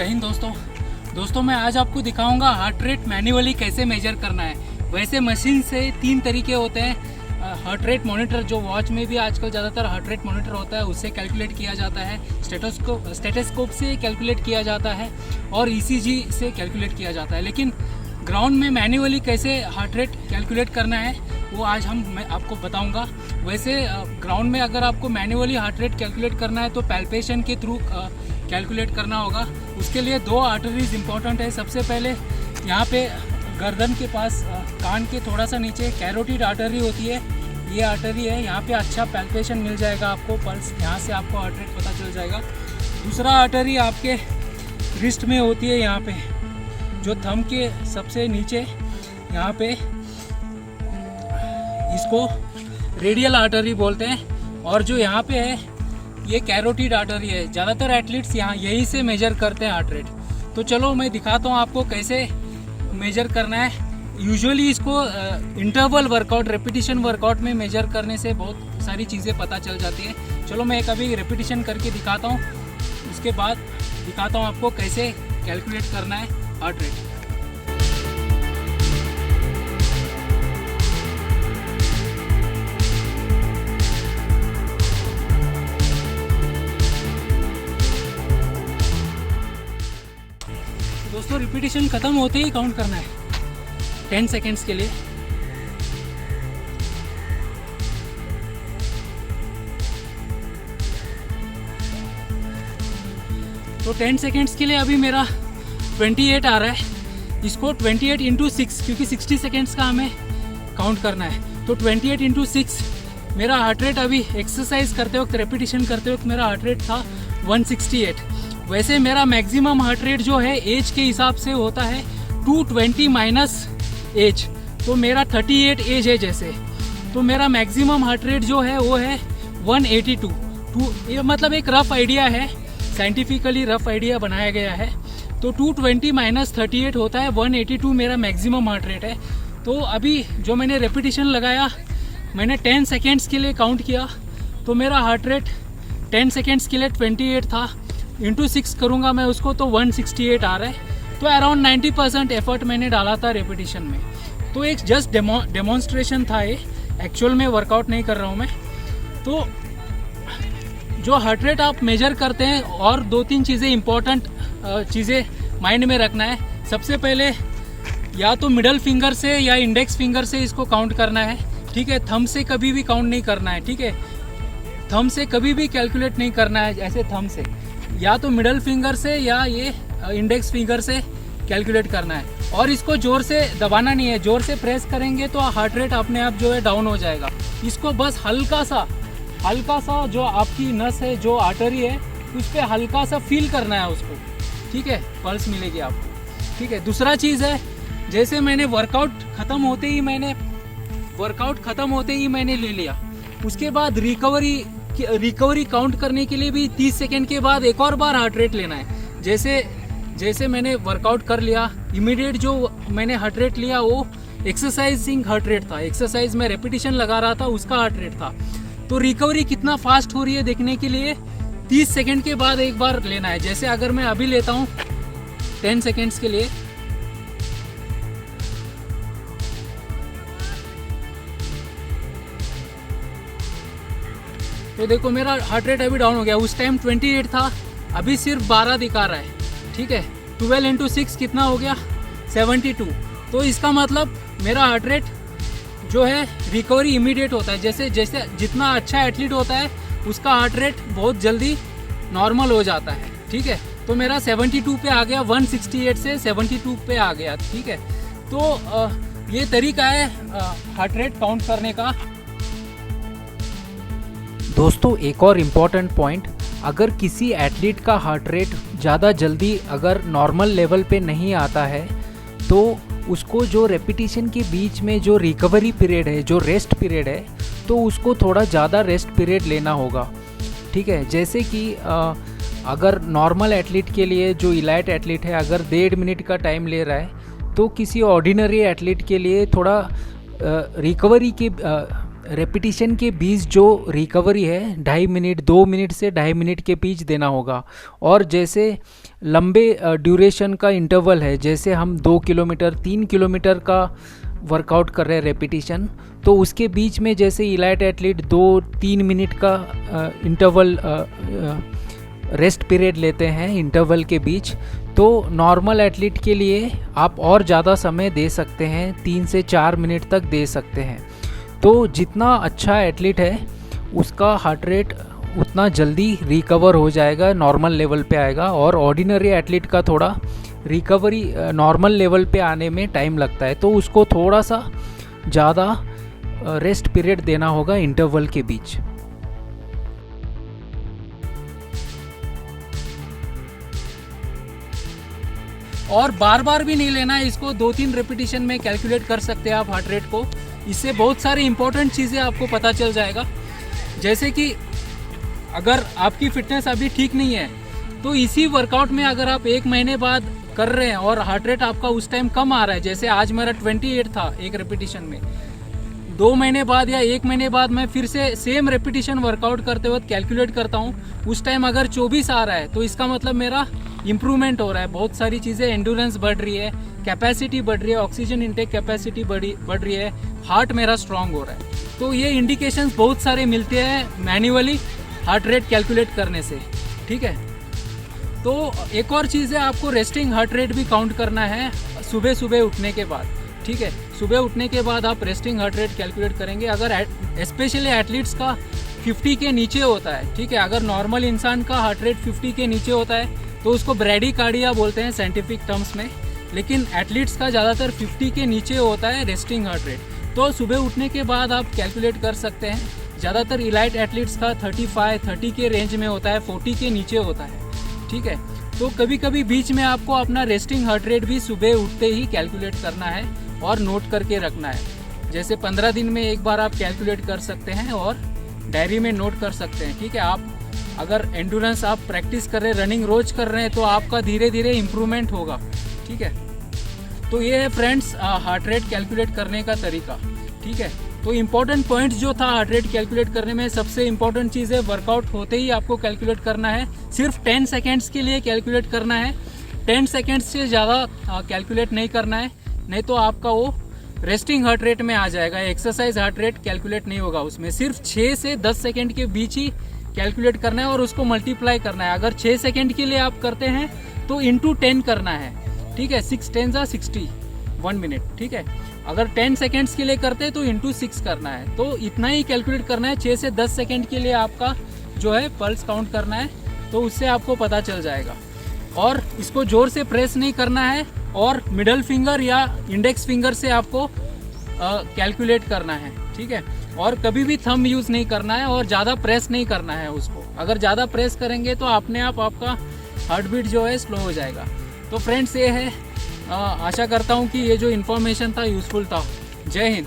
जय हिंद दोस्तों मैं आज आपको दिखाऊंगा हार्ट रेट मैन्युअली कैसे मेजर करना है। वैसे मशीन से 3 तरीके होते हैं। हार्ट रेट मॉनिटर जो वॉच में भी आजकल ज़्यादातर हार्ट रेट मॉनिटर होता है, उससे कैलकुलेट किया जाता है। स्टेथोस्कोप से कैलकुलेट किया जाता है और ईसीजी से कैलकुलेट किया जाता है। लेकिन ग्राउंड में मैन्युअली कैसे हार्ट रेट कैलकुलेट करना है वो आज मैं आपको बताऊंगा। वैसे ग्राउंड में अगर आपको मैन्युअली हार्ट रेट कैलकुलेट करना है तो पैल्पेशन के थ्रू कैलकुलेट करना होगा। उसके लिए 2 आर्टरीज इंपॉर्टेंट है। सबसे पहले यहाँ पे गर्दन के पास कान के थोड़ा सा नीचे कैरोटिड आर्टरी होती है, ये आर्टरी है। यहाँ पे अच्छा पैल्पेशन मिल जाएगा आपको, पल्स यहाँ से आपको हार्ट रेट पता चल जाएगा। दूसरा आर्टरी आपके रिस्ट में होती है, यहाँ पे जो थंब के सबसे नीचे यहाँ पे, इसको रेडियल आर्टरी बोलते हैं। और जो यहाँ पे है ये कैरोटिड आर्टरी है। ज़्यादातर एथलीट्स यहाँ यहीं से मेजर करते हैं हार्ट रेट। तो चलो मैं दिखाता हूँ आपको कैसे मेजर करना है। यूजुअली इसको इंटरवल वर्कआउट, रेपिटेशन वर्कआउट में मेजर करने से बहुत सारी चीज़ें पता चल जाती है। चलो मैं एक अभी रेपिटेशन करके दिखाता हूँ, उसके बाद दिखाता हूँ आपको कैसे कैलकुलेट करना है हार्ट रेट। दोस्तों रिपीटेशन ख़त्म होते ही काउंट करना है 10 सेकेंड्स के लिए। तो 10 सेकेंड्स के लिए अभी मेरा 28 आ रहा है। इसको 28 इंटू 6, क्योंकि 60 सेकेंड्स का हमें काउंट करना है। तो 28 इंटू 6 मेरा हार्ट रेट अभी एक्सरसाइज करते वक्त, रेपिटेशन करते वक्त मेरा हार्ट रेट था 168। वैसे मेरा मैक्सिमम हार्ट रेट जो है एज के हिसाब से होता है 220 माइनस एज। तो मेरा 38 एज है जैसे, तो मेरा मैक्सिमम हार्ट रेट जो है वो है 182। ये मतलब एक रफ आइडिया है, साइंटिफिकली रफ आइडिया बनाया गया है। तो 220 माइनस 38 होता है 182 मेरा मैक्सिमम हार्ट रेट है। तो अभी जो मैंने रेपिटेशन लगाया, मैंने 10 सेकेंड्स के लिए काउंट किया, तो मेरा हार्ट रेट 10 सेकेंड्स के लिए 28 था। इंटू 6 करूँगा मैं उसको तो 168 आ रहा है। तो अराउंड 90% एफर्ट मैंने डाला था रेपिटेशन में। तो एक जस्ट डेमोन्स्ट्रेशन था ये, एक्चुअल में वर्कआउट नहीं कर रहा हूँ मैं। तो जो हार्ट रेट आप मेजर करते हैं, और 2-3 चीज़ें इंपॉर्टेंट चीज़ें माइंड में रखना है। सबसे पहले या तो मिडल फिंगर से या इंडेक्स फिंगर से इसको काउंट करना है, ठीक है। थंब से कभी भी काउंट नहीं करना है, ठीक है। थंब से कभी भी कैलकुलेट नहीं करना है, ऐसे थंब से, या तो मिडल फिंगर से या ये इंडेक्स फिंगर से कैलकुलेट करना है। और इसको ज़ोर से दबाना नहीं है, ज़ोर से प्रेस करेंगे तो हार्ट रेट अपने आप जो है डाउन हो जाएगा। इसको बस हल्का सा जो आपकी नस है, जो आर्टरी है, उस पर हल्का सा फील करना है उसको, ठीक है। पल्स मिलेगी आपको, ठीक है। दूसरा चीज़ है, जैसे मैंने वर्कआउट ख़त्म होते ही मैंने ले लिया, उसके बाद रिकवरी काउंट करने के लिए भी 30 सेकेंड के बाद एक और बार हार्ट रेट लेना है। जैसे मैंने वर्कआउट कर लिया, इमीडिएट जो मैंने हार्ट रेट लिया वो एक्सरसाइजिंग हार्ट रेट था, एक्सरसाइज में रेपिटेशन लगा रहा था उसका हार्ट रेट था। तो रिकवरी कितना फास्ट हो रही है देखने के लिए 30 सेकेंड के बाद एक बार लेना है। जैसे अगर मैं अभी लेता हूँ 10 सेकेंड्स के लिए, तो देखो मेरा हार्ट रेट अभी डाउन हो गया। उस टाइम 28 था, अभी सिर्फ 12 दिखा रहा है, ठीक है। 12 इंटू 6 कितना हो गया, 72। तो इसका मतलब मेरा हार्ट रेट जो है रिकवरी इमीडिएट होता है। जैसे जितना अच्छा एथलीट होता है उसका हार्ट रेट बहुत जल्दी नॉर्मल हो जाता है, ठीक है। तो मेरा 72 पे आ गया, 168 से 72 पे आ गया, ठीक है। तो ये तरीका है हार्ट रेट काउंट करने का। दोस्तों एक और इम्पॉर्टेंट पॉइंट, अगर किसी एथलीट का हार्ट रेट ज़्यादा जल्दी अगर नॉर्मल लेवल पे नहीं आता है, तो उसको जो रेपिटेशन के बीच में जो रिकवरी पीरियड है, जो रेस्ट पीरियड है, तो उसको थोड़ा ज़्यादा रेस्ट पीरियड लेना होगा, ठीक है। जैसे कि अगर नॉर्मल एथलीट के लिए, जो इलाइट एथलीट है, अगर 1.5 मिनट का टाइम ले रहा है, तो किसी ऑर्डिनरी एथलीट के लिए थोड़ा रिकवरी के रेपिटेशन के बीच जो रिकवरी है 2.5 मिनट 2 मिनट से 2.5 मिनट के बीच देना होगा। और जैसे लंबे ड्यूरेशन का इंटरवल है, जैसे हम 2 किलोमीटर 3 किलोमीटर का वर्कआउट कर रहे हैं रेपिटेशन, तो उसके बीच में जैसे इलाइट एथलीट 2-3 मिनट का इंटरवल रेस्ट पीरियड लेते हैं इंटरवल के बीच, तो नॉर्मल एथलीट के लिए आप और ज़्यादा समय दे सकते हैं, 3 से 4 मिनट तक दे सकते हैं। तो जितना अच्छा एथलीट है उसका हार्ट रेट उतना जल्दी रिकवर हो जाएगा, नॉर्मल लेवल पे आएगा। और ऑर्डिनरी एथलीट का थोड़ा रिकवरी नॉर्मल लेवल पे आने में टाइम लगता है, तो उसको थोड़ा सा ज़्यादा रेस्ट पीरियड देना होगा इंटरवल के बीच। और बार बार भी नहीं लेना है इसको, 2-3 रेपिटेशन में कैलकुलेट कर सकते हैं आप हार्ट रेट को। इससे बहुत सारी इंपॉर्टेंट चीज़ें आपको पता चल जाएगा, जैसे कि अगर आपकी फिटनेस अभी ठीक नहीं है तो इसी वर्कआउट में अगर आप 1 महीने बाद कर रहे हैं और हार्ट रेट आपका उस टाइम कम आ रहा है, जैसे आज मेरा 28 था एक रेपिटेशन में, 2 महीने बाद या 1 महीने बाद मैं फिर से सेम रेपिटेशन वर्कआउट करते वक्त कैलकुलेट करता हूँ, उस टाइम अगर 24 आ रहा है तो इसका मतलब मेरा इम्प्रूवमेंट हो रहा है। बहुत सारी चीज़ें, एंडोरेंस बढ़ रही है, कैपेसिटी बढ़ रही है, ऑक्सीजन इंटेक कैपेसिटी बढ़ रही है, हार्ट मेरा स्ट्रांग हो रहा है। तो ये इंडिकेशंस बहुत सारे मिलते हैं मैन्युअली हार्ट रेट कैलकुलेट करने से, ठीक है। तो एक और चीज़ है, आपको रेस्टिंग हार्ट रेट भी काउंट करना है सुबह सुबह उठने के बाद, ठीक है। सुबह उठने के बाद आप रेस्टिंग हार्ट रेट कैलकुलेट करेंगे। अगर स्पेशली एथलीट्स का 50 के नीचे होता है, ठीक है, अगर नॉर्मल इंसान का हार्ट रेट 50 के नीचे होता है तो उसको ब्रैडीकार्डिया बोलते हैं साइंटिफिक टर्म्स में, लेकिन एथलीट्स का ज़्यादातर 50 के नीचे होता है रेस्टिंग हार्ट रेट। तो सुबह उठने के बाद आप कैलकुलेट कर सकते हैं। ज़्यादातर इलाइट एथलीट्स का 30 के रेंज में होता है, 40 के नीचे होता है, ठीक है। तो कभी कभी बीच में आपको अपना रेस्टिंग हार्ट रेट भी सुबह उठते ही कैलकुलेट करना है और नोट करके रखना है। जैसे 15 दिन में एक बार आप कैलकुलेट कर सकते हैं और डायरी में नोट कर सकते हैं, ठीक है। आप अगर एंडोरेंस आप प्रैक्टिस कर रहे हैं, रनिंग रोज कर रहे हैं, तो आपका धीरे धीरे इम्प्रूवमेंट होगा, ठीक है। तो ये है फ्रेंड्स हार्ट रेट कैलकुलेट करने का तरीका, ठीक है। तो इम्पोर्टेंट पॉइंट जो था हार्ट रेट कैलकुलेट करने में, सबसे इम्पोर्टेंट चीज़ है वर्कआउट होते ही आपको कैलकुलेट करना है। सिर्फ 10 सेकेंड्स के लिए कैलकुलेट करना है, 10 सेकेंड्स से ज़्यादा कैलकुलेट नहीं करना है, नहीं तो आपका वो रेस्टिंग हार्ट रेट में आ जाएगा। एक्सरसाइज हार्ट रेट कैलकुलेट नहीं होगा उसमें। सिर्फ 6 से 10 सेकेंड के बीच ही कैलकुलेट करना है और उसको मल्टीप्लाई करना है। अगर 6 सेकेंड के लिए आप करते हैं तो इंटू 10 करना है, ठीक है। 6 10 जा 60, 1 मिनट, ठीक है। अगर 10 सेकेंड्स के लिए करते हैं तो इंटू 6 करना है। तो इतना ही कैलकुलेट करना है। 6 से 10 सेकेंड के लिए आपका जो है पल्स काउंट करना है, तो उससे आपको पता चल जाएगा। और इसको जोर से प्रेस नहीं करना है और मिडल फिंगर या इंडेक्स फिंगर से आपको कैलकुलेट करना है, ठीक है। और कभी भी थंब यूज़ नहीं करना है और ज़्यादा प्रेस नहीं करना है उसको। अगर ज़्यादा प्रेस करेंगे तो अपने आप आपका हार्ट बीट जो है स्लो हो जाएगा। तो फ्रेंड्स ये है, आशा करता हूँ कि ये जो इन्फॉर्मेशन था यूज़फुल था। जय हिंद।